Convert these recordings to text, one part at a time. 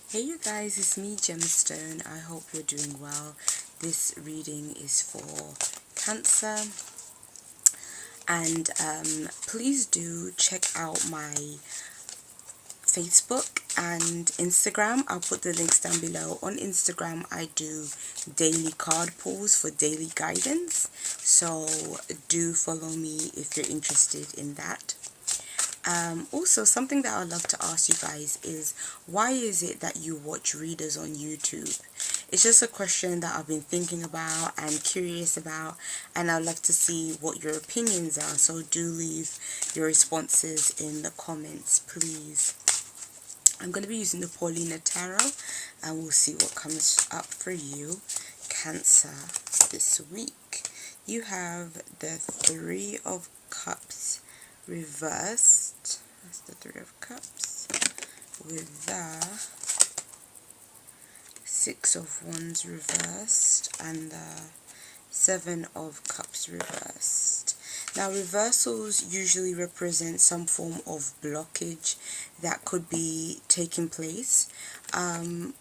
Hey you guys, it's me Gemstone. I hope you're doing well. This reading is for Cancer, and please do check out my Facebook and Instagram. I'll put the links down below. On Instagram, I do daily card pulls for daily guidance, so do follow me if you're interested in that. Also, something that I'd love to ask you guys is, why is it that you watch readers on YouTube? It's just a question that I've been thinking about and curious about, and I'd love to see what your opinions are. So do leave your responses in the comments, please. I'm going to be using the Paulina Tarot, and we'll see what comes up for you, Cancer, this week. You have the Three of Cups reversed. That's the Three of Cups, with the Six of Wands reversed and the Seven of Cups reversed. Now, reversals usually represent some form of blockage that could be taking place.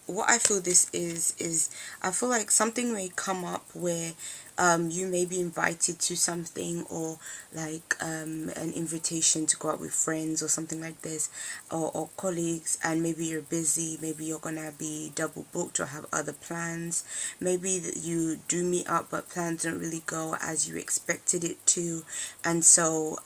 What I feel this is I feel like something may come up where you may be invited to something, or like an invitation to go out with friends or something like this, or colleagues, and maybe you're busy, maybe you're gonna be double booked or have other plans. Maybe that you do meet up but plans don't really go as you expected it to, and so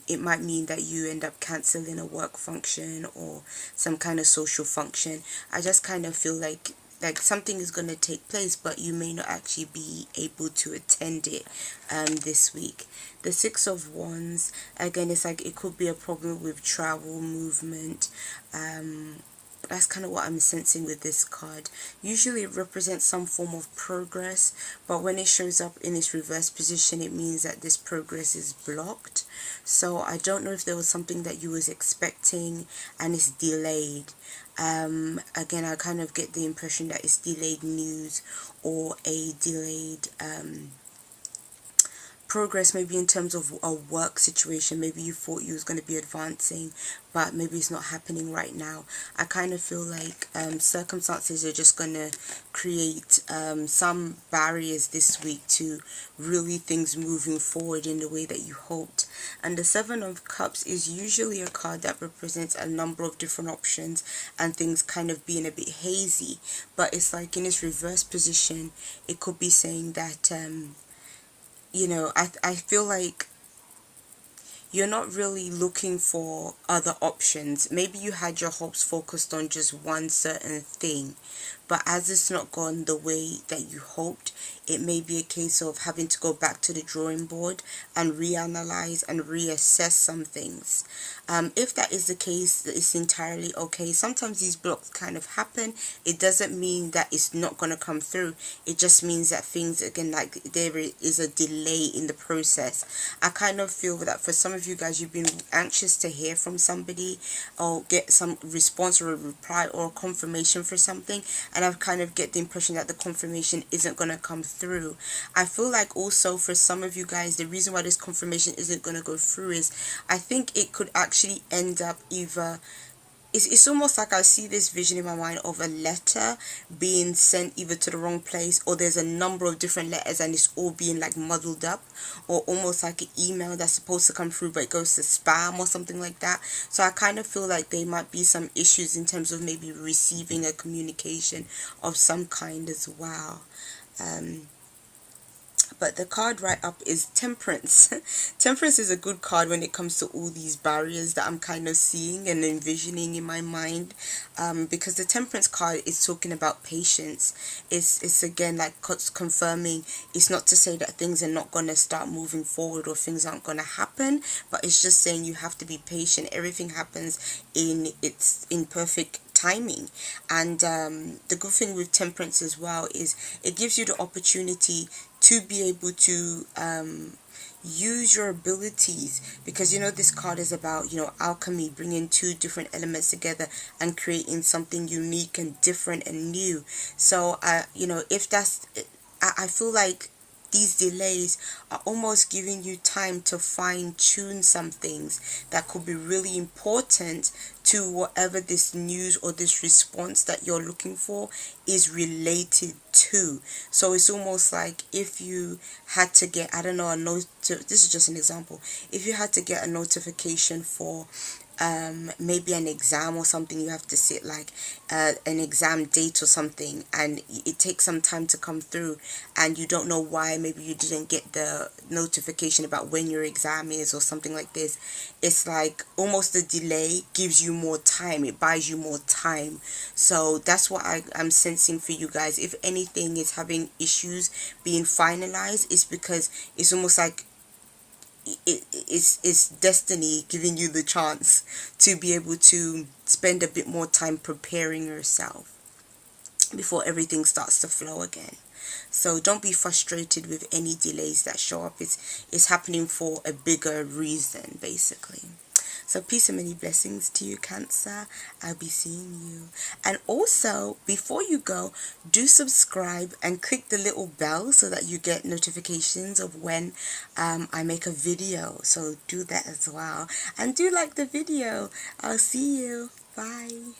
it might mean that you end up cancelling a work function or some kind of social function. I just kind of feel like something is going to take place, but you may not actually be able to attend it this week. The Six of Wands, again, it's like it could be a problem with travel, movement. That's kind of what I'm sensing with this card. Usually it represents some form of progress, but when it shows up in its reverse position, it means that this progress is blocked. So I don't know if there was something that you was expecting and it's delayed. Again, I kind of get the impression that it's delayed news, or a delayed progress, maybe in terms of a work situation. Maybe you thought you was going to be advancing, but maybe it's not happening right now. I kind of feel like circumstances are just going to create some barriers this week to really things moving forward in the way that you hoped. And the Seven of Cups is usually a card that represents a number of different options and things kind of being a bit hazy, but it's like in its reverse position, it could be saying that I feel like you're not really looking for other options. Maybe you had your hopes focused on just one certain thing, but as it's not gone the way that you hoped, it may be a case of having to go back to the drawing board and reanalyze and reassess some things. If that is the case, it's entirely okay. Sometimes these blocks kind of happen. It doesn't mean that it's not going to come through. It just means that things, again, like there is a delay in the process. I kind of feel that for some of you guys, you've been anxious to hear from somebody or get some response or a reply or a confirmation for something, and I kind of get the impression that the confirmation isn't going to come through. I feel like also for some of you guys, the reason why this confirmation isn't going to go through is I think it could actually end up either, it's almost like I see this vision in my mind of a letter being sent either to the wrong place, or there's a number of different letters and it's all being like muddled up, or almost like an email that's supposed to come through but it goes to spam or something like that. So I kind of feel like there might be some issues in terms of maybe receiving a communication of some kind as well. But the card right up is Temperance. Temperance is a good card when it comes to all these barriers that I'm kind of seeing and envisioning in my mind, because the Temperance card is talking about patience. It's again like confirming, it's not to say that things are not going to start moving forward or things aren't going to happen, but it's just saying you have to be patient. Everything happens in its imperfect timing. And the good thing with Temperance as well is it gives you the opportunity to be able to use your abilities, because this card is about alchemy, bringing two different elements together and creating something unique and different and new. So if that's, I feel like these delays are almost giving you time to fine tune some things that could be really important to whatever this news or this response that you're looking for is related to. So it's almost like if you had to get, I don't know, this is just an example. If you had to get a notification for maybe an exam or something, you have to sit like an exam date or something, and it takes some time to come through, and you don't know why. Maybe you didn't get the notification about when your exam is or something like this. It's like almost the delay gives you more time, it buys you more time. So that's what I'm sensing for you guys. If anything is having issues being finalized, it's because it's almost like it's destiny giving you the chance to be able to spend a bit more time preparing yourself before everything starts to flow again. So don't be frustrated with any delays that show up. It's happening for a bigger reason, basically. So peace and many blessings to you, Cancer. I'll be seeing you. And also, before you go, do subscribe and click the little bell so that you get notifications of when I make a video. So do that as well. And do like the video. I'll see you. Bye.